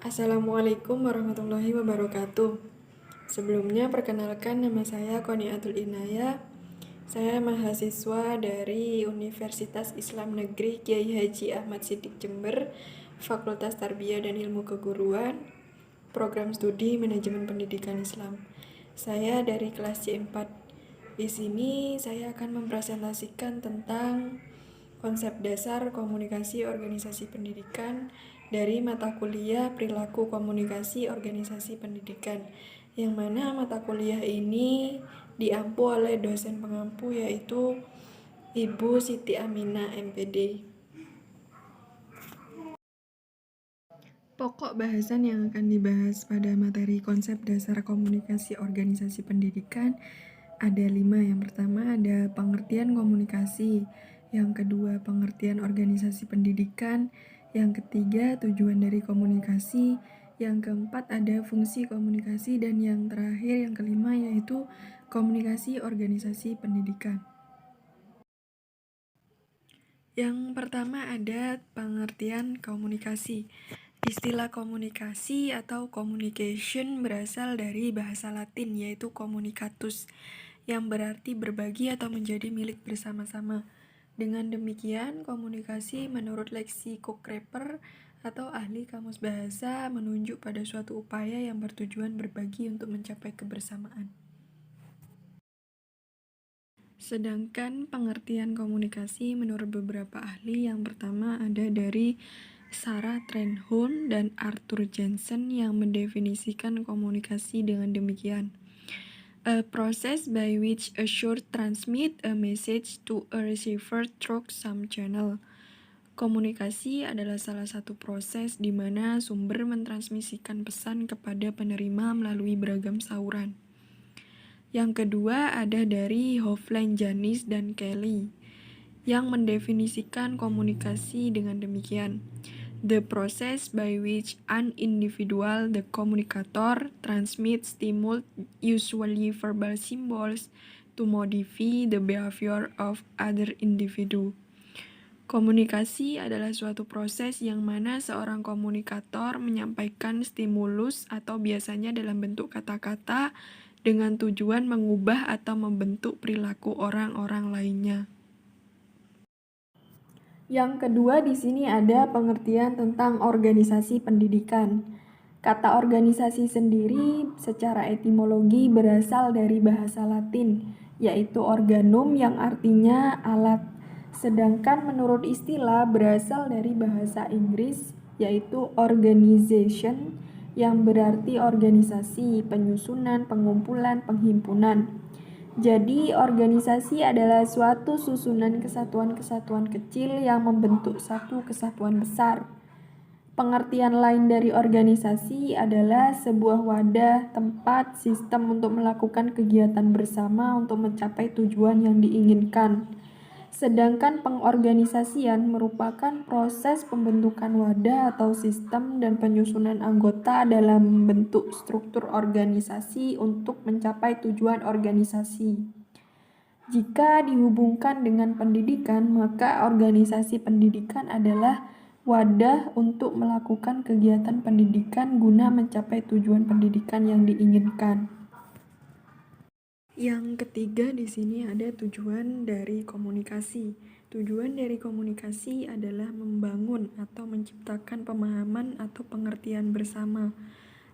Assalamualaikum warahmatullahi wabarakatuh. Sebelumnya perkenalkan, nama saya Qoniatul Inaya. Saya mahasiswa dari Universitas Islam Negeri Kiai Haji Ahmad Siddiq Jember, Fakultas Tarbiyah dan Ilmu Keguruan, Program Studi Manajemen Pendidikan Islam. Saya dari kelas C4. Di sini saya akan mempresentasikan tentang konsep dasar komunikasi organisasi pendidikan dari mata kuliah Perilaku Komunikasi Organisasi Pendidikan, yang mana mata kuliah ini diampu oleh dosen pengampu yaitu Ibu Siti Aminah MPD. Pokok bahasan yang akan dibahas pada materi konsep dasar komunikasi organisasi pendidikan ada 5. Yang pertama ada pengertian komunikasi, yang kedua pengertian organisasi pendidikan, yang ketiga tujuan dari komunikasi, yang keempat ada fungsi komunikasi, dan yang terakhir yang kelima yaitu komunikasi organisasi pendidikan. Yang pertama ada pengertian komunikasi. Istilah komunikasi atau communication berasal dari bahasa Latin yaitu communicatus, yang berarti berbagi atau menjadi milik bersama-sama. Dengan demikian, komunikasi menurut leksikografer atau ahli kamus bahasa menunjuk pada suatu upaya yang bertujuan berbagi untuk mencapai kebersamaan. Sedangkan pengertian komunikasi menurut beberapa ahli, yang pertama ada dari Sarah Trenholm dan Arthur Jensen yang mendefinisikan komunikasi dengan demikian. A process by which a source transmit a message to a receiver through some channel. Komunikasi adalah salah satu proses di mana sumber mentransmisikan pesan kepada penerima melalui beragam saluran. Yang kedua ada dari Hofland, Janis, dan Kelly yang mendefinisikan komunikasi dengan demikian. The process by which an individual, the communicator, transmits stimuli, usually verbal symbols, to modify the behavior of other individu. Komunikasi adalah suatu proses yang mana seorang komunikator menyampaikan stimulus atau biasanya dalam bentuk kata-kata dengan tujuan mengubah atau membentuk perilaku orang-orang lainnya. Yang kedua di sini ada pengertian tentang organisasi pendidikan. Kata organisasi sendiri secara etimologi berasal dari bahasa Latin, yaitu organum yang artinya alat. Sedangkan menurut istilah berasal dari bahasa Inggris, yaitu organization, yang berarti organisasi, penyusunan, pengumpulan, penghimpunan. Jadi, organisasi adalah suatu susunan kesatuan-kesatuan kecil yang membentuk satu kesatuan besar. Pengertian lain dari organisasi adalah sebuah wadah, tempat, sistem untuk melakukan kegiatan bersama untuk mencapai tujuan yang diinginkan. Sedangkan pengorganisasian merupakan proses pembentukan wadah atau sistem dan penyusunan anggota dalam bentuk struktur organisasi untuk mencapai tujuan organisasi. Jika dihubungkan dengan pendidikan, maka organisasi pendidikan adalah wadah untuk melakukan kegiatan pendidikan guna mencapai tujuan pendidikan yang diinginkan. Yang ketiga di sini ada tujuan dari komunikasi. Tujuan dari komunikasi adalah membangun atau menciptakan pemahaman atau pengertian bersama.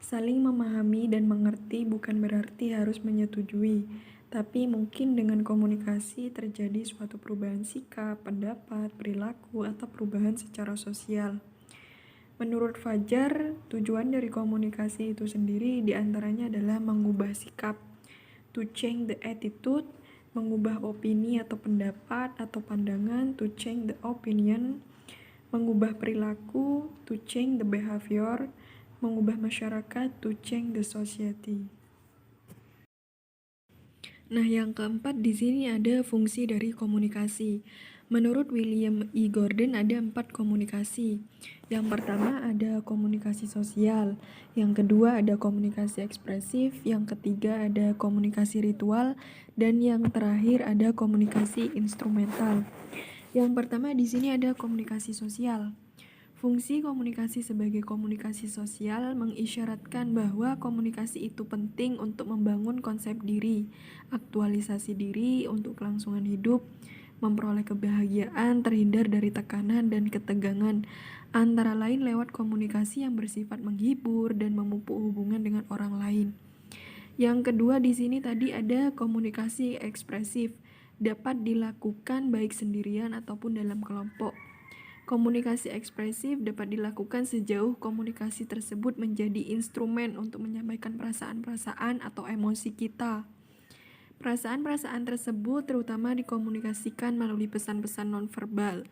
Saling memahami dan mengerti bukan berarti harus menyetujui, tapi mungkin dengan komunikasi terjadi suatu perubahan sikap, pendapat, perilaku, atau perubahan secara sosial. Menurut Fajar, tujuan dari komunikasi itu sendiri diantaranya adalah mengubah sikap, to change the attitude, mengubah opini atau pendapat atau pandangan, to change the opinion, mengubah perilaku, to change the behavior, mengubah masyarakat, to change the society. Nah, yang keempat di sini ada fungsi dari komunikasi. Menurut William E. Gordon ada 4 komunikasi. Yang pertama ada komunikasi sosial, yang kedua ada komunikasi ekspresif, yang ketiga ada komunikasi ritual, dan yang terakhir ada komunikasi instrumental. Yang pertama di sini ada komunikasi sosial. Fungsi komunikasi sebagai komunikasi sosial mengisyaratkan bahwa komunikasi itu penting untuk membangun konsep diri, aktualisasi diri untuk kelangsungan hidup, memperoleh kebahagiaan, terhindar dari tekanan dan ketegangan, antara lain lewat komunikasi yang bersifat menghibur dan memupuk hubungan dengan orang lain. Yang kedua di sini tadi ada komunikasi ekspresif, dapat dilakukan baik sendirian ataupun dalam kelompok. Komunikasi ekspresif dapat dilakukan sejauh komunikasi tersebut menjadi instrumen untuk menyampaikan perasaan-perasaan atau emosi kita. Perasaan-perasaan tersebut terutama dikomunikasikan melalui pesan-pesan nonverbal.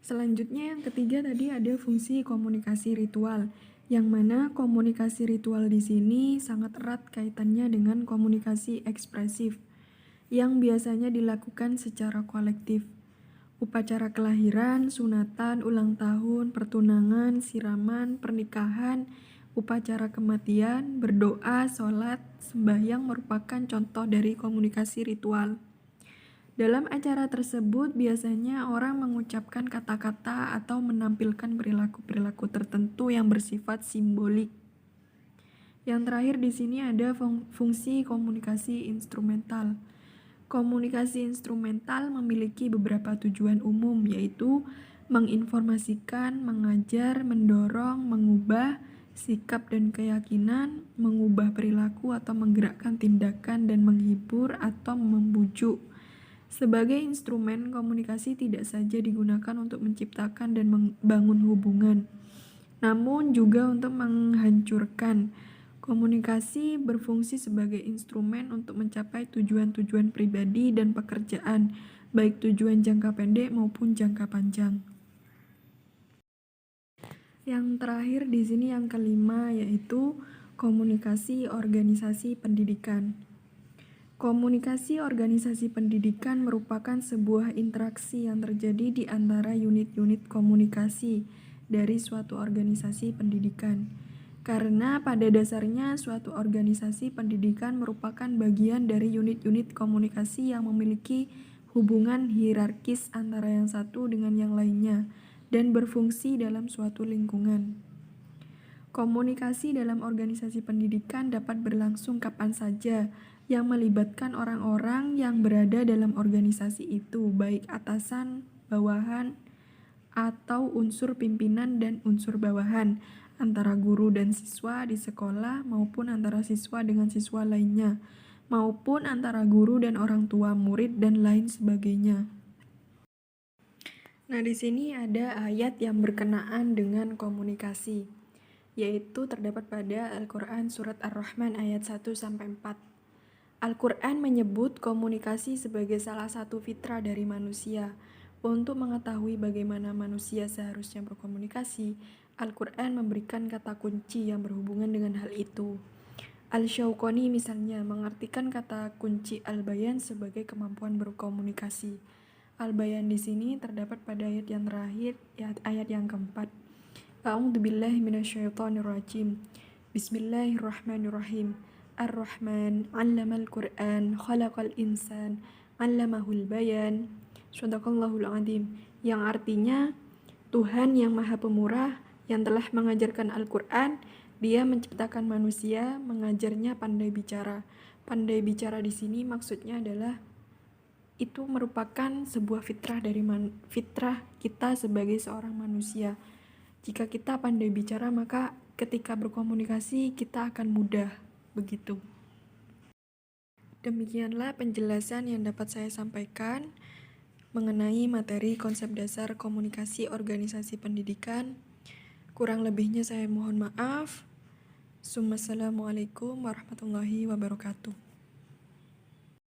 Selanjutnya yang ketiga tadi ada fungsi komunikasi ritual, yang mana komunikasi ritual di sini sangat erat kaitannya dengan komunikasi ekspresif, yang biasanya dilakukan secara kolektif. Upacara kelahiran, sunatan, ulang tahun, pertunangan, siraman, pernikahan, upacara kematian, berdoa, sholat, sembahyang merupakan contoh dari komunikasi ritual. Dalam acara tersebut biasanya orang mengucapkan kata-kata atau menampilkan perilaku-perilaku tertentu yang bersifat simbolik. Yang terakhir di sini ada fungsi komunikasi instrumental. Komunikasi instrumental memiliki beberapa tujuan umum, yaitu menginformasikan, mengajar, mendorong, mengubah sikap dan keyakinan, mengubah perilaku atau menggerakkan tindakan, dan menghibur atau membujuk. Sebagai instrumen, komunikasi tidak saja digunakan untuk menciptakan dan membangun hubungan, namun juga untuk menghancurkan. Komunikasi berfungsi sebagai instrumen untuk mencapai tujuan-tujuan pribadi dan pekerjaan, baik tujuan jangka pendek maupun jangka panjang. Yang terakhir di sini yang kelima yaitu komunikasi organisasi pendidikan. Komunikasi organisasi pendidikan merupakan sebuah interaksi yang terjadi di antara unit-unit komunikasi dari suatu organisasi pendidikan. Karena pada dasarnya suatu organisasi pendidikan merupakan bagian dari unit-unit komunikasi yang memiliki hubungan hierarkis antara yang satu dengan yang lainnya dan berfungsi dalam suatu lingkungan. Komunikasi dalam organisasi pendidikan dapat berlangsung kapan saja yang melibatkan orang-orang yang berada dalam organisasi itu, baik atasan, bawahan, atau unsur pimpinan dan unsur bawahan, antara guru dan siswa di sekolah maupun antara siswa dengan siswa lainnya, maupun antara guru dan orang tua murid dan lain sebagainya. Nah, di sini ada ayat yang berkenaan dengan komunikasi, yaitu terdapat pada Al-Quran Surat Ar-Rahman ayat 1-4. Al-Quran menyebut komunikasi sebagai salah satu fitrah dari manusia. Untuk mengetahui bagaimana manusia seharusnya berkomunikasi, Al-Quran memberikan kata kunci yang berhubungan dengan hal itu. Al-Syauqani misalnya mengartikan kata kunci al-bayan sebagai kemampuan berkomunikasi. Al-bayan di sini terdapat pada ayat yang terakhir, ayat yang keempat. A'udzubillahi minasyaitonirrajim. Bismillahirrahmanirrahim. Ar-Rahman 'allamal Qur'an, khalaqal insan, 'allamahul bayan. Shadaqallahul 'adzim. Yang artinya Tuhan yang Maha Pemurah yang telah mengajarkan Al-Qur'an, Dia menciptakan manusia, mengajarnya pandai bicara. Pandai bicara di sini maksudnya adalah itu merupakan sebuah fitrah dari fitrah kita sebagai seorang manusia. Jika kita pandai bicara, maka ketika berkomunikasi kita akan mudah, begitu. Demikianlah penjelasan yang dapat saya sampaikan mengenai materi konsep dasar komunikasi organisasi pendidikan. Kurang lebihnya saya mohon maaf. Assalamualaikum warahmatullahi wabarakatuh.